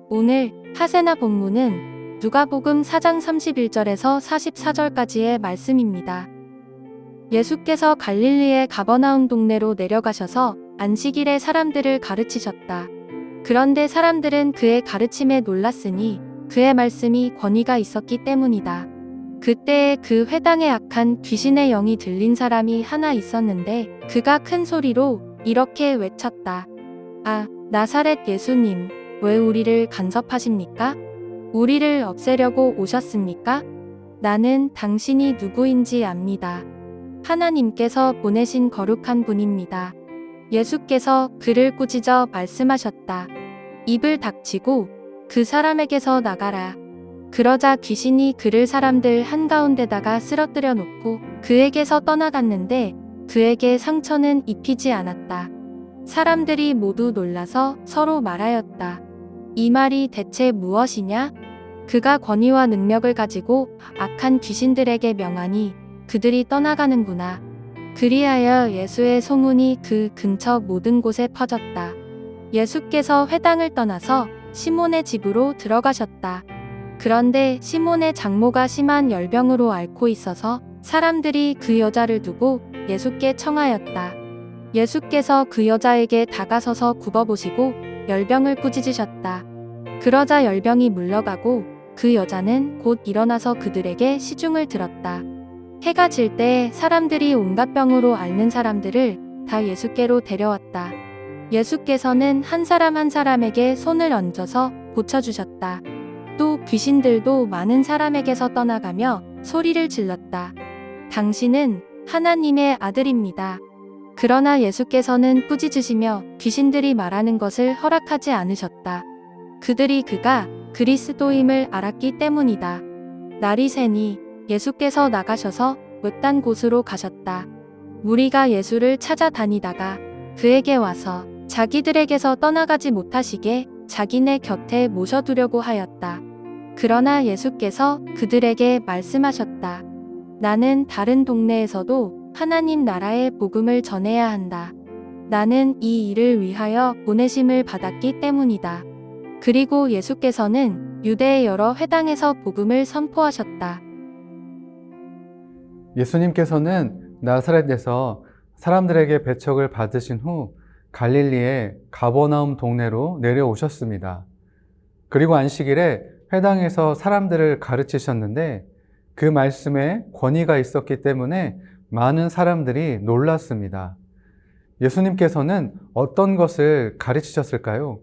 오늘 하세나 본문은 누가복음 4장 31절에서 44절까지의 말씀입니다. 예수께서 갈릴리의 가버나움 동네로 내려가셔서 안식일에 사람들을 가르치셨다. 그런데 사람들은 그의 가르침에 놀랐으니 그의 말씀이 권위가 있었기 때문이다. 그때에 그 회당에 악한 귀신의 영이 들린 사람이 하나 있었는데 그가 큰 소리로 이렇게 외쳤다. 아, 나사렛 예수님, 왜 우리를 간섭하십니까? 우리를 없애려고 오셨습니까? 나는 당신이 누구인지 압니다. 하나님께서 보내신 거룩한 분입니다. 예수께서 그를 꾸짖어 말씀하셨다. 입을 닥치고 그 사람에게서 나가라. 그러자 귀신이 그를 사람들 한가운데다가 쓰러뜨려 놓고 그에게서 떠나갔는데 그에게 상처는 입히지 않았다. 사람들이 모두 놀라서 서로 말하였다. 이 말이 대체 무엇이냐? 그가 권위와 능력을 가지고 악한 귀신들에게 명하니 그들이 떠나가는구나. 그리하여 예수의 소문이 그 근처 모든 곳에 퍼졌다. 예수께서 회당을 떠나서 시몬의 집으로 들어가셨다. 그런데 시몬의 장모가 심한 열병으로 앓고 있어서 사람들이 그 여자를 두고 예수께 청하였다. 예수께서 그 여자에게 다가서서 굽어보시고 열병을 꾸짖으셨다. 그러자 열병이 물러가고 그 여자는 곧 일어나서 그들에게 시중을 들었다. 해가 질 때 사람들이 온갖 병으로 앓는 사람들을 다 예수께로 데려왔다. 예수께서는 한 사람 한 사람에게 손을 얹어서 고쳐주셨다. 또 귀신들도 많은 사람에게서 떠나가며 소리를 질렀다. 당신은 하나님의 아들입니다. 그러나 예수께서는 꾸짖으시며 귀신들이 말하는 것을 허락하지 않으셨다. 그들이 그가 그리스도임을 알았기 때문이다. 날이 새니 예수께서 나가셔서 외딴 곳으로 가셨다. 무리가 예수를 찾아다니다가 그에게 와서 자기들에게서 떠나가지 못하시게 자기네 곁에 모셔두려고 하였다. 그러나 예수께서 그들에게 말씀하셨다. 나는 다른 동네에서도 하나님 나라의 복음을 전해야 한다. 나는 이 일을 위하여 보내심을 받았기 때문이다. 그리고 예수께서는 유대의 여러 회당에서 복음을 선포하셨다. 예수님께서는 나사렛에서 사람들에게 배척을 받으신 후 갈릴리의 가버나움 동네로 내려오셨습니다. 그리고 안식일에 회당에서 사람들을 가르치셨는데 그 말씀에 권위가 있었기 때문에 많은 사람들이 놀랐습니다. 예수님께서는 어떤 것을 가르치셨을까요?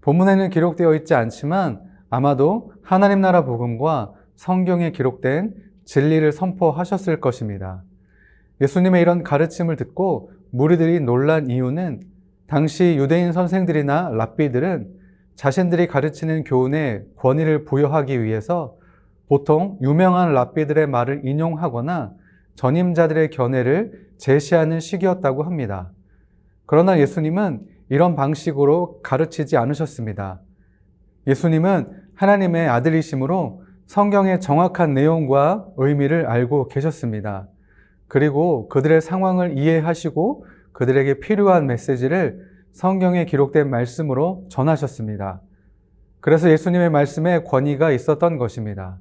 본문에는 기록되어 있지 않지만 아마도 하나님 나라 복음과 성경에 기록된 진리를 선포하셨을 것입니다. 예수님의 이런 가르침을 듣고 무리들이 놀란 이유는 당시 유대인 선생들이나 랍비들은 자신들이 가르치는 교훈에 권위를 부여하기 위해서 보통 유명한 랍비들의 말을 인용하거나 전임자들의 견해를 제시하는 시기였다고 합니다. 그러나 예수님은 이런 방식으로 가르치지 않으셨습니다. 예수님은 하나님의 아들이시므로 성경의 정확한 내용과 의미를 알고 계셨습니다. 그리고 그들의 상황을 이해하시고 그들에게 필요한 메시지를 성경에 기록된 말씀으로 전하셨습니다. 그래서 예수님의 말씀에 권위가 있었던 것입니다.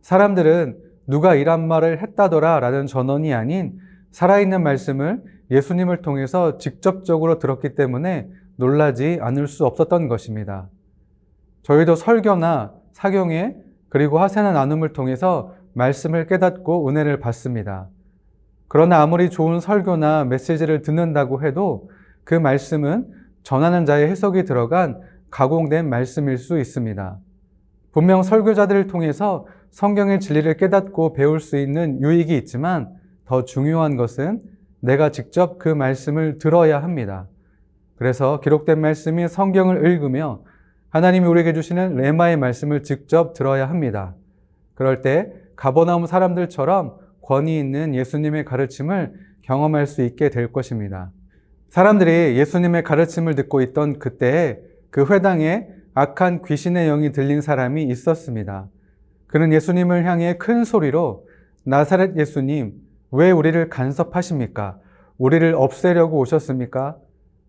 사람들은 누가 이런 말을 했다더라 라는 전언이 아닌 살아있는 말씀을 예수님을 통해서 직접적으로 들었기 때문에 놀라지 않을 수 없었던 것입니다. 저희도 설교나 사경회 그리고 하세나 나눔을 통해서 말씀을 깨닫고 은혜를 받습니다. 그러나 아무리 좋은 설교나 메시지를 듣는다고 해도 그 말씀은 전하는 자의 해석이 들어간 가공된 말씀일 수 있습니다. 분명 설교자들을 통해서 성경의 진리를 깨닫고 배울 수 있는 유익이 있지만 더 중요한 것은 내가 직접 그 말씀을 들어야 합니다. 그래서 기록된 말씀인 성경을 읽으며 하나님이 우리에게 주시는 레마의 말씀을 직접 들어야 합니다. 그럴 때 가버나움 사람들처럼 권위 있는 예수님의 가르침을 경험할 수 있게 될 것입니다. 사람들이 예수님의 가르침을 듣고 있던 그때에 그 회당에 악한 귀신의 영이 들린 사람이 있었습니다. 그는 예수님을 향해 큰 소리로 나사렛 예수님, 왜 우리를 간섭하십니까? 우리를 없애려고 오셨습니까?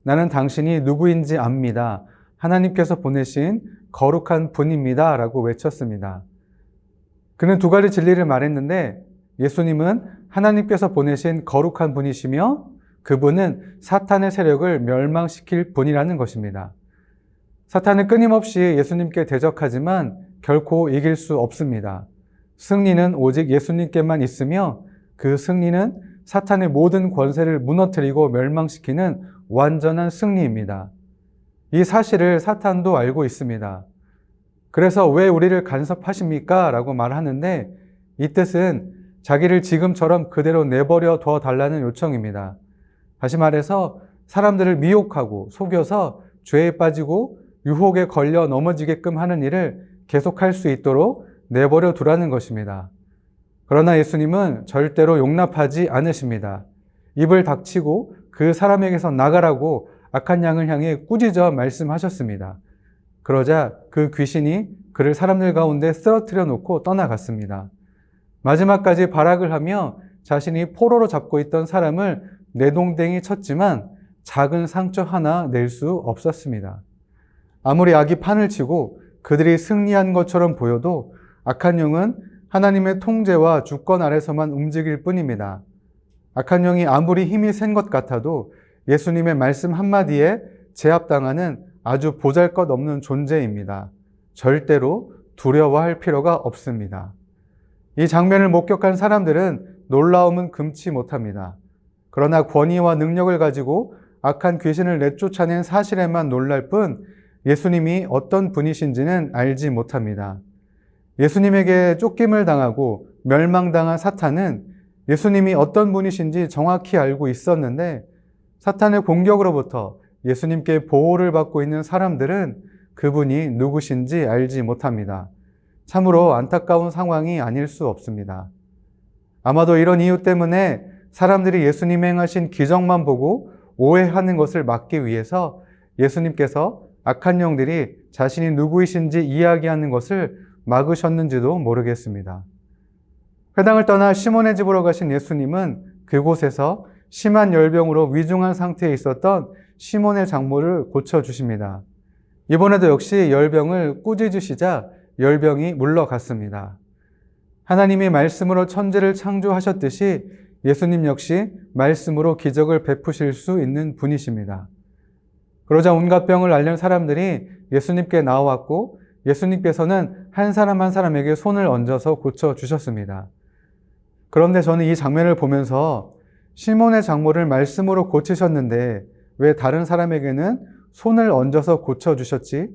나는 당신이 누구인지 압니다. 하나님께서 보내신 거룩한 분입니다. 라고 외쳤습니다. 그는 두 가지 진리를 말했는데 예수님은 하나님께서 보내신 거룩한 분이시며 그분은 사탄의 세력을 멸망시킬 분이라는 것입니다. 사탄은 끊임없이 예수님께 대적하지만 결코 이길 수 없습니다. 승리는 오직 예수님께만 있으며 그 승리는 사탄의 모든 권세를 무너뜨리고 멸망시키는 완전한 승리입니다. 이 사실을 사탄도 알고 있습니다. 그래서 왜 우리를 간섭하십니까? 라고 말하는데 이 뜻은 자기를 지금처럼 그대로 내버려 둬 달라는 요청입니다. 다시 말해서 사람들을 미혹하고 속여서 죄에 빠지고 유혹에 걸려 넘어지게끔 하는 일을 계속할 수 있도록 내버려 두라는 것입니다. 그러나 예수님은 절대로 용납하지 않으십니다. 입을 닥치고 그 사람에게서 나가라고 악한 양을 향해 꾸짖어 말씀하셨습니다. 그러자 그 귀신이 그를 사람들 가운데 쓰러뜨려 놓고 떠나갔습니다. 마지막까지 발악을 하며 자신이 포로로 잡고 있던 사람을 내동댕이 쳤지만 작은 상처 하나 낼 수 없었습니다. 아무리 악이 판을 치고 그들이 승리한 것처럼 보여도 악한 영은 하나님의 통제와 주권 아래서만 움직일 뿐입니다. 악한 영이 아무리 힘이 센 것 같아도 예수님의 말씀 한마디에 제압당하는 아주 보잘것없는 존재입니다. 절대로 두려워할 필요가 없습니다. 이 장면을 목격한 사람들은 놀라움은 금치 못합니다. 그러나 권위와 능력을 가지고 악한 귀신을 내쫓아낸 사실에만 놀랄 뿐 예수님이 어떤 분이신지는 알지 못합니다. 예수님에게 쫓김을 당하고 멸망당한 사탄은 예수님이 어떤 분이신지 정확히 알고 있었는데 사탄의 공격으로부터 예수님께 보호를 받고 있는 사람들은 그분이 누구신지 알지 못합니다. 참으로 안타까운 상황이 아닐 수 없습니다. 아마도 이런 이유 때문에 사람들이 예수님이 행하신 기적만 보고 오해하는 것을 막기 위해서 예수님께서 악한 영들이 자신이 누구이신지 이야기하는 것을 막으셨는지도 모르겠습니다. 회당을 떠나 시몬의 집으로 가신 예수님은 그곳에서 심한 열병으로 위중한 상태에 있었던 시몬의 장모를 고쳐주십니다. 이번에도 역시 열병을 꾸짖으시자 열병이 물러갔습니다. 하나님이 말씀으로 천지를 창조하셨듯이 예수님 역시 말씀으로 기적을 베푸실 수 있는 분이십니다. 그러자 온갖 병을 앓는 사람들이 예수님께 나왔고 예수님께서는 한 사람 한 사람에게 손을 얹어서 고쳐주셨습니다. 그런데 저는 이 장면을 보면서 시몬의 장모를 말씀으로 고치셨는데 왜 다른 사람에게는 손을 얹어서 고쳐주셨지?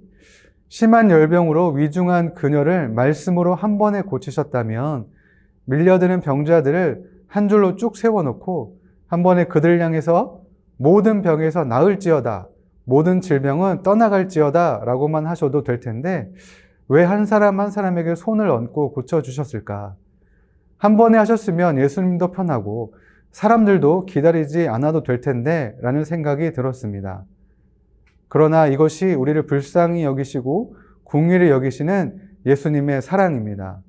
심한 열병으로 위중한 그녀를 말씀으로 한 번에 고치셨다면 밀려드는 병자들을 한 줄로 쭉 세워놓고 한 번에 그들을 향해서 모든 병에서 나을지어다, 모든 질병은 떠나갈지어다 라고만 하셔도 될 텐데 왜 한 사람 한 사람에게 손을 얹고 고쳐주셨을까? 한 번에 하셨으면 예수님도 편하고 사람들도 기다리지 않아도 될 텐데 라는 생각이 들었습니다. 그러나 이것이 우리를 불쌍히 여기시고 긍휼히 여기시는 예수님의 사랑입니다.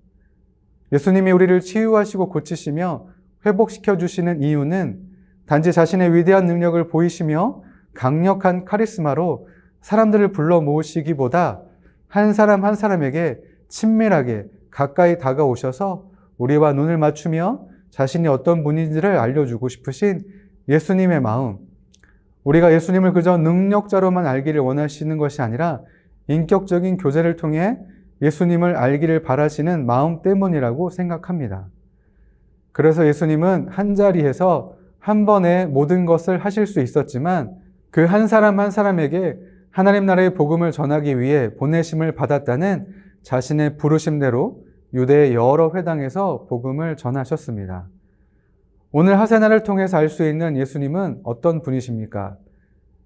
예수님이 우리를 치유하시고 고치시며 회복시켜 주시는 이유는 단지 자신의 위대한 능력을 보이시며 강력한 카리스마로 사람들을 불러 모으시기보다 한 사람 한 사람에게 친밀하게 가까이 다가오셔서 우리와 눈을 맞추며 자신이 어떤 분인지를 알려주고 싶으신 예수님의 마음, 우리가 예수님을 그저 능력자로만 알기를 원하시는 것이 아니라 인격적인 교제를 통해 예수님을 알기를 바라시는 마음 때문이라고 생각합니다. 그래서 예수님은 한 자리에서 한 번에 모든 것을 하실 수 있었지만 그 한 사람 한 사람에게 하나님 나라의 복음을 전하기 위해 보내심을 받았다는 자신의 부르심대로 유대의 여러 회당에서 복음을 전하셨습니다. 오늘 하세나를 통해서 알 수 있는 예수님은 어떤 분이십니까?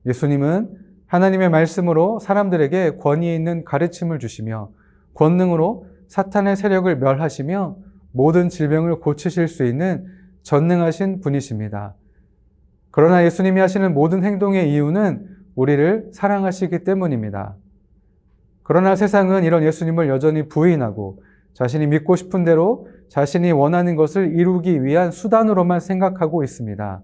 예수님은 하나님의 말씀으로 사람들에게 권위 있는 가르침을 주시며 권능으로 사탄의 세력을 멸하시며 모든 질병을 고치실 수 있는 전능하신 분이십니다. 그러나 예수님이 하시는 모든 행동의 이유는 우리를 사랑하시기 때문입니다. 그러나 세상은 이런 예수님을 여전히 부인하고 자신이 믿고 싶은 대로 자신이 원하는 것을 이루기 위한 수단으로만 생각하고 있습니다.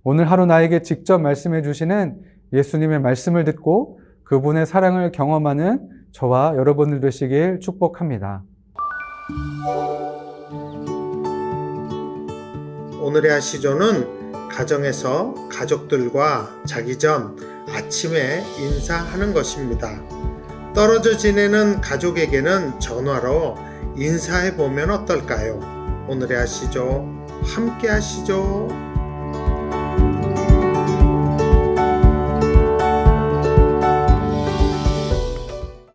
오늘 하루 나에게 직접 말씀해 주시는 예수님의 말씀을 듣고 그분의 사랑을 경험하는 저와 여러분들 되시길 축복합니다. 오늘의 하시조는 가정에서 가족들과 자기 전 아침에 인사하는 것입니다. 떨어져 지내는 가족에게는 전화로 인사해 보면 어떨까요? 오늘의 하시조 함께 하시죠.